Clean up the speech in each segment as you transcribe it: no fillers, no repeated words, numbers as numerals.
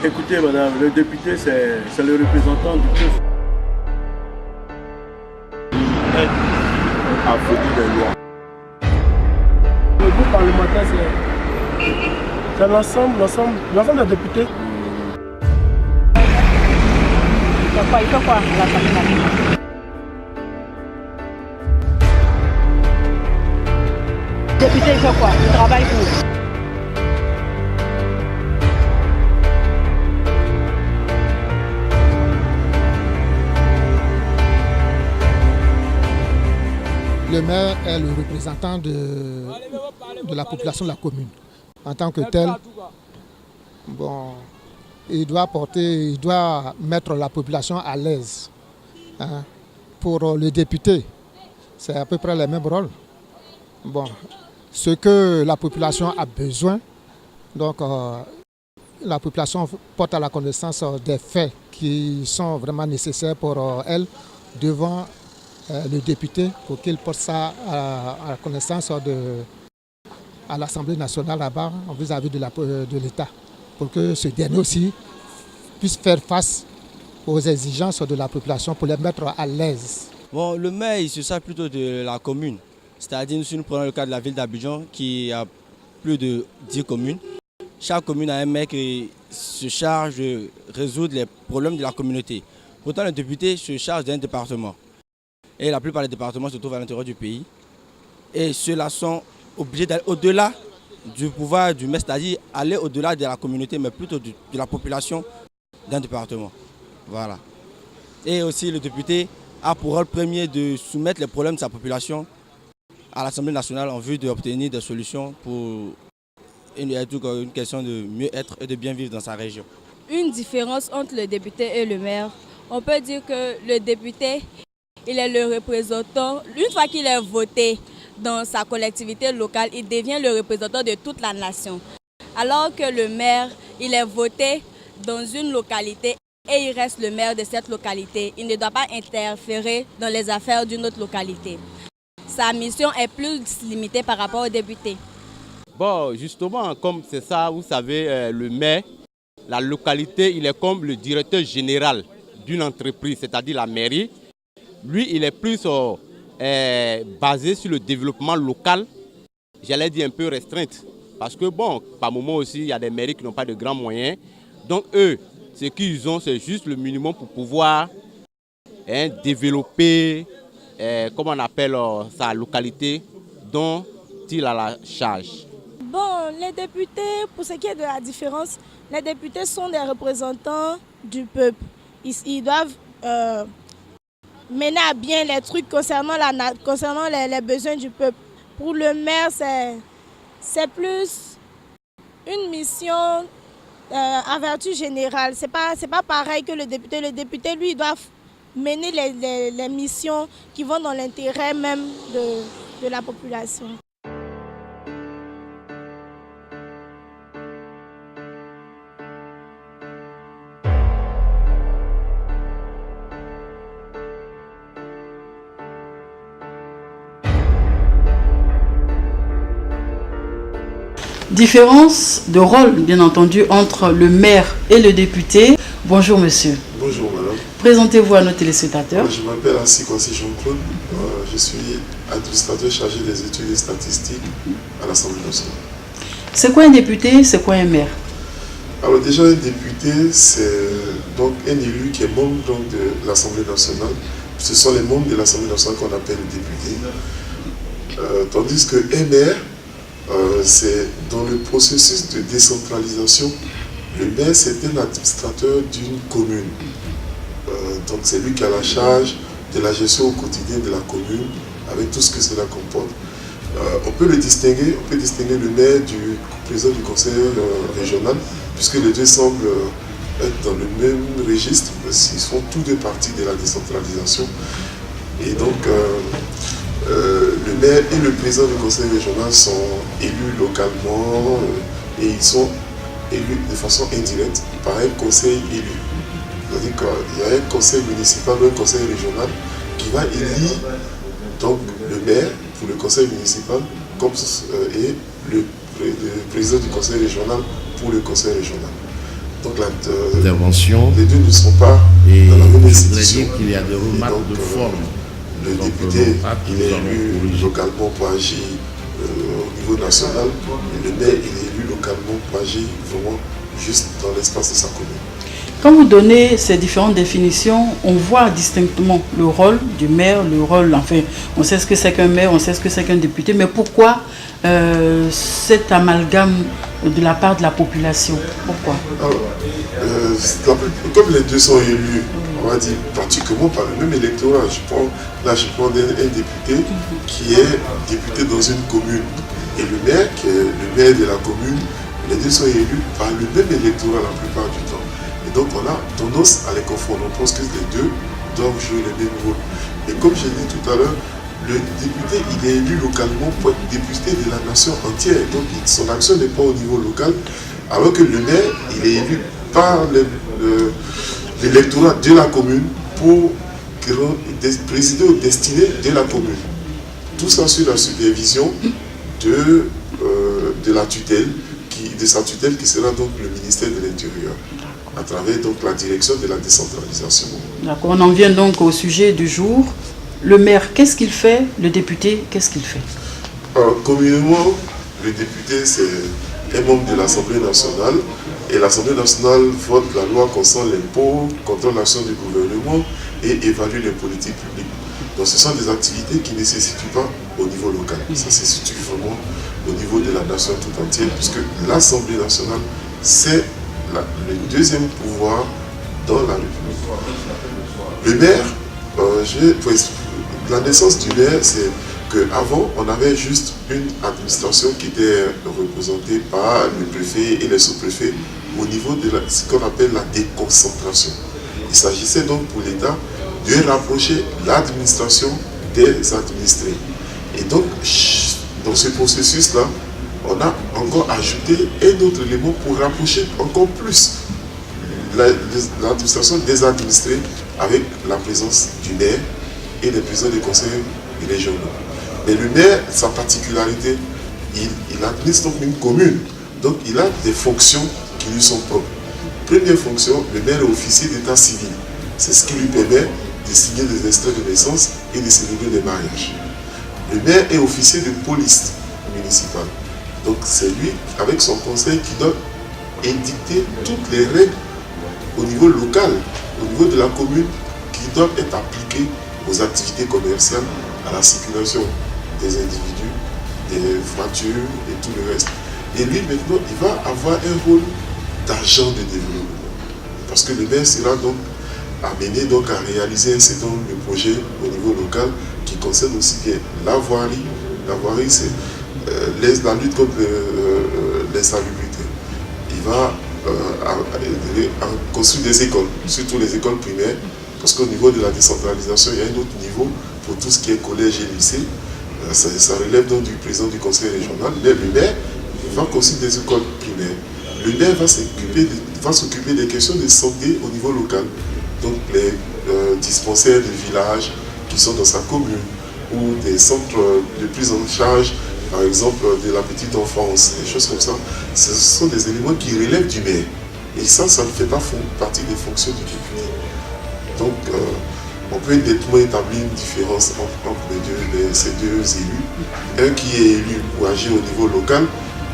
Écoutez, madame, le député, c'est le représentant du peuple. Affaibli des lois. Le groupe parlementaire, c'est l'ensemble des députés. Il fait quoi à l'Assemblée nationale? Le député, il fait quoi? Il travaille pour. Le maire est le représentant de la population de la commune. En tant que tel, bon, il doit mettre la population à l'aise. Hein. Pour le député, c'est à peu près le même rôle. Bon, ce que la population a besoin, donc la population porte à la connaissance des faits qui sont vraiment nécessaires pour elle devant le député pour qu'il porte ça à la connaissance à l'Assemblée nationale là-bas vis-à-vis de l'État, pour que ce dernier aussi puisse faire face aux exigences de la population pour les mettre à l'aise. Bon, le maire, il se sert plutôt de la commune. C'est-à-dire, si nous prenons le cas de la ville d'Abidjan, qui a plus de 10 communes, chaque commune a un maire qui se charge de résoudre les problèmes de la communauté. Pourtant, le député se charge d'un département. Et la plupart des départements se trouvent à l'intérieur du pays. Et ceux-là sont obligés d'aller au-delà du pouvoir du maire, c'est-à-dire aller au-delà de la communauté, mais plutôt de la population d'un département. Voilà. Et aussi le député a pour rôle premier de soumettre les problèmes de sa population à l'Assemblée nationale en vue d'obtenir des solutions pour une question de mieux être et de bien vivre dans sa région. Une différence entre le député et le maire, on peut dire que le député, il est le représentant, une fois qu'il est voté dans sa collectivité locale, il devient le représentant de toute la nation. Alors que le maire, il est voté dans une localité et il reste le maire de cette localité. Il ne doit pas interférer dans les affaires d'une autre localité. Sa mission est plus limitée par rapport au député. Bon, justement, comme c'est ça, vous savez, le maire, la localité, il est comme le directeur général d'une entreprise, c'est-à-dire la mairie. Lui, il est plus basé sur le développement local, j'allais dire un peu restreinte. Parce que bon, par moment aussi, il y a des mairies qui n'ont pas de grands moyens. Donc eux, ce qu'ils ont, c'est juste le minimum pour pouvoir développer, comment on appelle sa localité, dont il a la charge. Bon, les députés, pour ce qui est de la différence, les députés sont des représentants du peuple. Ils doivent mener à bien les trucs concernant les besoins du peuple. Pour le maire, c'est plus une mission à vertu générale. C'est pas pareil que le député. Le député, lui, il doit mener les missions qui vont dans l'intérêt même de la population. Différence de rôle, bien entendu, entre le maire et le député. Bonjour monsieur. Bonjour madame. Présentez-vous à nos téléspectateurs. Je m'appelle Assi-Kwasi Jean-Claude. Je suis administrateur chargé des études et statistiques à l'Assemblée nationale. C'est quoi un député, c'est quoi un maire? Alors déjà un député, c'est donc un élu qui est membre donc, de l'Assemblée nationale. Ce sont les membres de l'Assemblée nationale qu'on appelle députés. Tandis qu'un maire, c'est dans le processus de décentralisation. Le maire, c'est un administrateur d'une commune. Donc c'est lui qui a la charge de la gestion au quotidien de la commune, avec tout ce que cela comporte. On peut distinguer le maire du président du conseil régional, puisque les deux semblent être dans le même registre, parce qu'ils font tous deux partie de la décentralisation. Et donc, le maire et le président du conseil régional sont élus localement et ils sont élus de façon indirecte par un conseil élu. C'est-à-dire qu'il y a un conseil municipal ou un conseil régional qui va élire donc, le maire pour le conseil municipal et le président du conseil régional pour le conseil régional. Donc intervention. Les deux ne sont pas et dans la même je institution. voudrais dire qu'il y a des remarques de forme. Le député, il est élu localement pour agir au niveau national. Et le maire, il est élu localement pour agir vraiment juste dans l'espace de sa commune. Quand vous donnez ces différentes définitions, on voit distinctement le rôle du maire, le rôle, enfin, on sait ce que c'est qu'un maire, on sait ce que c'est qu'un député, mais pourquoi cet amalgame de la part de la population? Pourquoi? Alors, comme les deux sont élus, on va dire pratiquement par le même électorat, je prends un député qui est député dans une commune et le maire qui est le maire de la commune, les deux sont élus par le même électorat la plupart du temps. Et donc on a tendance à les confondre, on pense que les deux doivent jouer les mêmes rôles. Et comme j'ai dit tout à l'heure, le député, il est élu localement pour être député de la nation entière. Donc son action n'est pas au niveau local, alors que le maire, il est élu par l'électorat de la commune pour présider aux destinées de la commune. Tout ça sur la supervision de la tutelle, de sa tutelle qui sera donc le ministère de l'Intérieur, à travers donc la direction de la décentralisation. D'accord, on en vient donc au sujet du jour. Le maire, qu'est-ce qu'il fait? Le député, qu'est-ce qu'il fait? Communément, le député, c'est un membre de l'Assemblée nationale. Et l'Assemblée nationale vote la loi concernant l'impôt, contrôle l'action du gouvernement et évalue les politiques publiques. Donc ce sont des activités qui ne se situent pas au niveau local. Ça se situe vraiment au niveau de la nation tout entière, puisque l'Assemblée nationale, c'est le deuxième pouvoir dans la République. Le maire, la naissance du maire, c'est qu'avant, on avait juste une administration qui était représentée par le préfet et les sous-préfets au niveau de ce qu'on appelle la déconcentration. Il s'agissait donc pour l'État de rapprocher l'administration des administrés. Et donc, dans ce processus-là, on a encore ajouté un autre élément pour rapprocher encore plus l'administration des administrés avec la présence du maire et des présidents des conseils régionaux. Mais le maire, sa particularité, il administre donc une commune. Donc il a des fonctions qui lui sont propres. Première fonction, le maire est officier d'état civil. C'est ce qui lui permet de signer des extraits de naissance et de célébrer des mariages. Le maire est officier de police municipale. Donc c'est lui, avec son conseil, qui doit édicter toutes les règles au niveau local, au niveau de la commune, qui doivent être appliquées aux activités commerciales, à la circulation des individus, des voitures et tout le reste. Et lui, maintenant, il va avoir un rôle d'agent de développement. Parce que le maire sera donc amené donc à réaliser un certain nombre de projets au niveau local qui concernent aussi bien la voirie. La voirie, c'est la lutte contre l'insalubrité. Il va construire des écoles, surtout les écoles primaires, parce qu'au niveau de la décentralisation, il y a un autre niveau pour tout ce qui est collège et lycée. Ça relève donc du président du conseil régional. Mais le maire va construire des écoles primaires. Le maire va s'occuper des questions de santé au niveau local. Donc les dispensaires de village qui sont dans sa commune, ou des centres de prise en charge, par exemple de la petite enfance, des choses comme ça. Ce sont des éléments qui relèvent du maire. Et ça ne fait pas partie des fonctions du député. Donc on peut nettement établir une différence entre ces deux élus. Un qui est élu pour agir au niveau local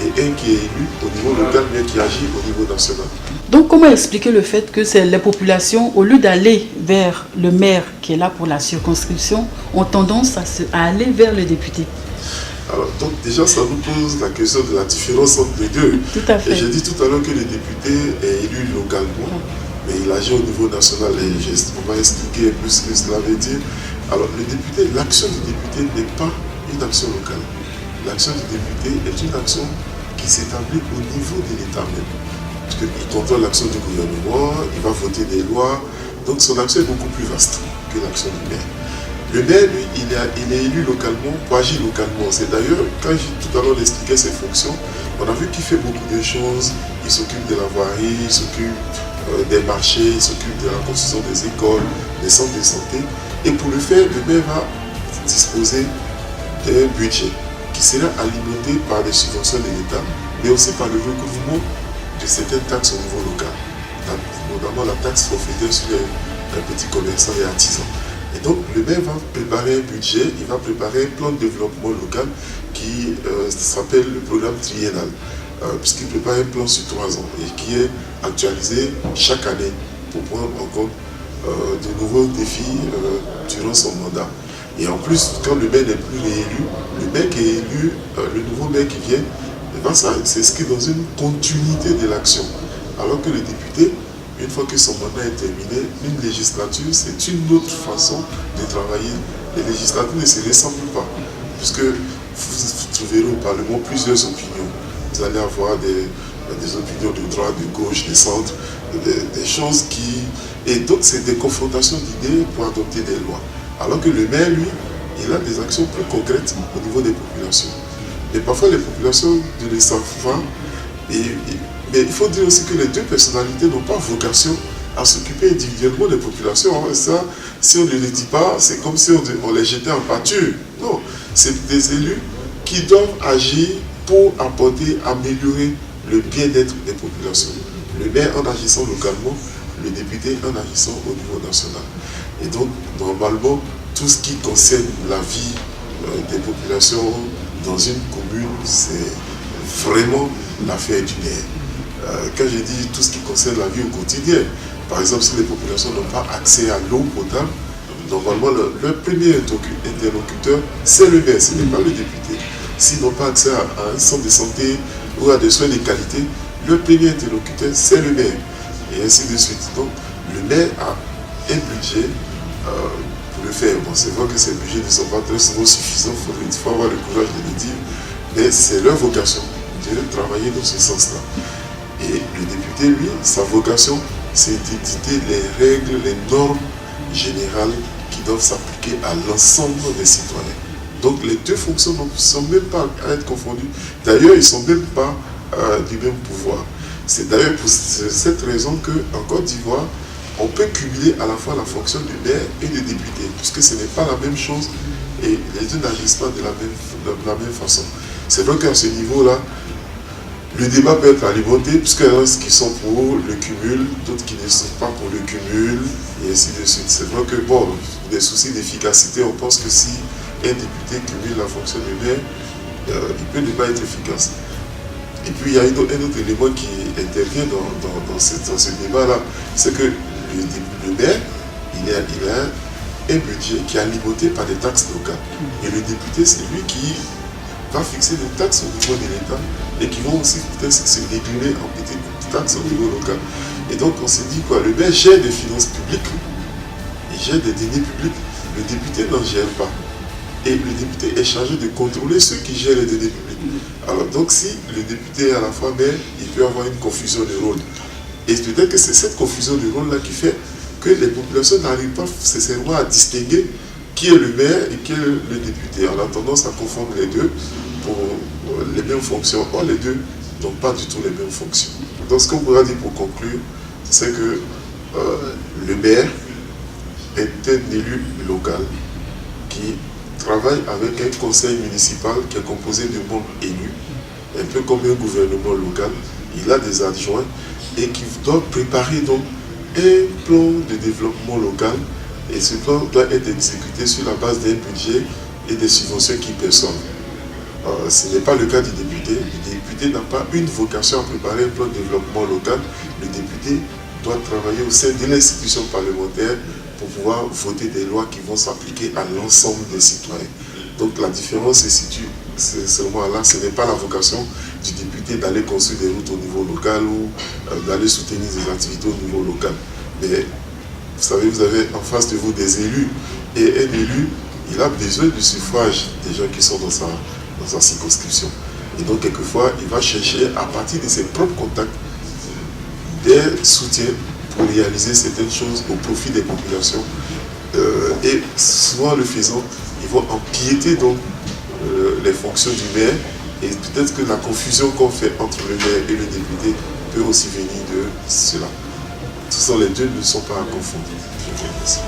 et un qui est élu au niveau local mais qui agit au niveau national. Donc comment expliquer le fait que les populations, au lieu d'aller vers le maire qui est là pour la circonscription, ont tendance à aller vers le député? Alors, donc déjà, ça nous pose la question de la différence entre les deux. Tout à fait. Et j'ai dit tout à l'heure que le député est élu localement, mais il agit au niveau national. Et on va expliquer un peu ce que cela veut dire. Alors, le député, l'action du député n'est pas une action locale. L'action du député est une action qui s'établit au niveau de l'État même. Parce qu'il contrôle l'action du gouvernement, il va voter des lois. Donc, son action est beaucoup plus vaste que l'action du maire. Le maire, lui, il est élu localement pour agir localement. C'est d'ailleurs, quand tout à l'heure on expliquait ses fonctions, on a vu qu'il fait beaucoup de choses. Il s'occupe de la voirie, il s'occupe des marchés, il s'occupe de la construction des écoles, des centres de santé. Et pour le faire, le maire va disposer d'un budget qui sera alimenté par des subventions de l'État, mais aussi par le recouvrement de certaines taxes au niveau local. notamment la taxe forfaitaire sur les petits commerçants et artisans. Et donc le maire va préparer un budget, il va préparer un plan de développement local qui s'appelle le programme triennal, puisqu'il prépare un plan sur 3 ans et qui est actualisé chaque année pour prendre en compte de nouveaux défis durant son mandat. Et en plus, quand le maire n'est plus réélu, le maire qui est élu, le nouveau maire qui vient, va s'inscrire dans une continuité de l'action. Alors que le député, une fois que son mandat est terminé, une législature, c'est une autre façon de travailler. Les législatures ne se ressemblent pas, puisque vous trouverez au Parlement plusieurs opinions. Vous allez avoir des opinions de droite, de gauche, de centre, des choses qui... Et donc, c'est des confrontations d'idées pour adopter des lois. Alors que le maire, lui, il a des actions plus concrètes au niveau des populations. Et parfois, les populations ne le savent pas. Mais il faut dire aussi que les deux personnalités n'ont pas vocation à s'occuper individuellement des populations. Ça, si on ne le dit pas, c'est comme si on les jetait en pâture. Non, c'est des élus qui doivent agir pour apporter, améliorer le bien-être des populations. Le maire en agissant localement, le député en agissant au niveau national. Et donc, normalement, tout ce qui concerne la vie des populations dans une commune, c'est vraiment l'affaire du maire. Quand je dis tout ce qui concerne la vie au quotidien, par exemple, si les populations n'ont pas accès à l'eau potable, normalement, leur premier interlocuteur, c'est le maire, ce n'est pas le député. S'ils n'ont pas accès à un centre de santé ou à des soins de qualité, le premier interlocuteur, c'est le maire. Et ainsi de suite. Donc, le maire a un budget pour le faire. Bon, c'est vrai que ces budgets ne sont pas très souvent suffisants, il faut avoir le courage de le dire, mais c'est leur vocation de travailler dans ce sens-là. Et le député, lui, sa vocation, c'est d'éditer les règles, les normes générales qui doivent s'appliquer à l'ensemble des citoyens. Donc les deux fonctions ne sont même pas à être confondues. D'ailleurs, ils ne sont même pas du même pouvoir. C'est d'ailleurs pour cette raison qu'en Côte d'Ivoire, on peut cumuler à la fois la fonction du maire et du député, puisque ce n'est pas la même chose et les deux n'agissent pas de la même façon. C'est vrai qu'à ce niveau-là, le débat peut être alimenté, puisqu'il y en a qui sont pour le cumul, d'autres qui ne sont pas pour le cumul, et ainsi de suite. C'est vrai que, bon, pour des soucis d'efficacité, on pense que si un député cumule la fonction du maire, il peut ne pas être efficace. Et puis, il y a un autre élément qui intervient dans ce débat-là, c'est que le maire, il a un budget qui est alimenté par des taxes locales. Et le député, c'est lui qui va fixer des taxes au niveau de l'État et qui vont aussi peut-être se décliner en petites taxes au niveau local. Et donc, on s'est dit quoi, le maire gère des finances publiques, il gère des deniers publics, le député n'en gère pas. Et le député est chargé de contrôler ceux qui gèrent les deniers publics. Alors donc si le député est à la fois maire, il peut avoir une confusion de rôle. Et peut-être que c'est cette confusion de rôle-là qui fait que les populations n'arrivent pas nécessairement à distinguer qui est le maire et qui est le député. On a tendance à confondre les deux pour les mêmes fonctions. Or, les deux n'ont pas du tout les mêmes fonctions. Donc ce qu'on pourra dire pour conclure, c'est que le maire est un élu local qui travaille avec un conseil municipal qui est composé de membres élus, un peu comme un gouvernement local. Il a des adjoints et qui doit préparer donc un plan de développement local, et ce plan doit être exécuté sur la base d'un budget et des subventions qu'il perçoit. Ce n'est pas le cas du député. Le député n'a pas une vocation à préparer un plan de développement local. Le député doit travailler au sein de l'institution parlementaire pour pouvoir voter des lois qui vont s'appliquer à l'ensemble des citoyens. Donc la différence se situe seulement là. Ce n'est pas la vocation du député d'aller construire des routes au niveau local ou d'aller soutenir des activités au niveau local. Mais vous savez, vous avez en face de vous des élus, et un élu, il a besoin du suffrage des gens qui sont dans sa circonscription. Et donc quelquefois, il va chercher à partir de ses propres contacts des soutiens pour réaliser certaines choses au profit des populations. Et souvent le faisant, ils vont empiéter donc les fonctions du maire, et peut-être que la confusion qu'on fait entre le maire et le député peut aussi venir de cela. Ce sont les deux ne sont pas à confondre. Je vous remercie.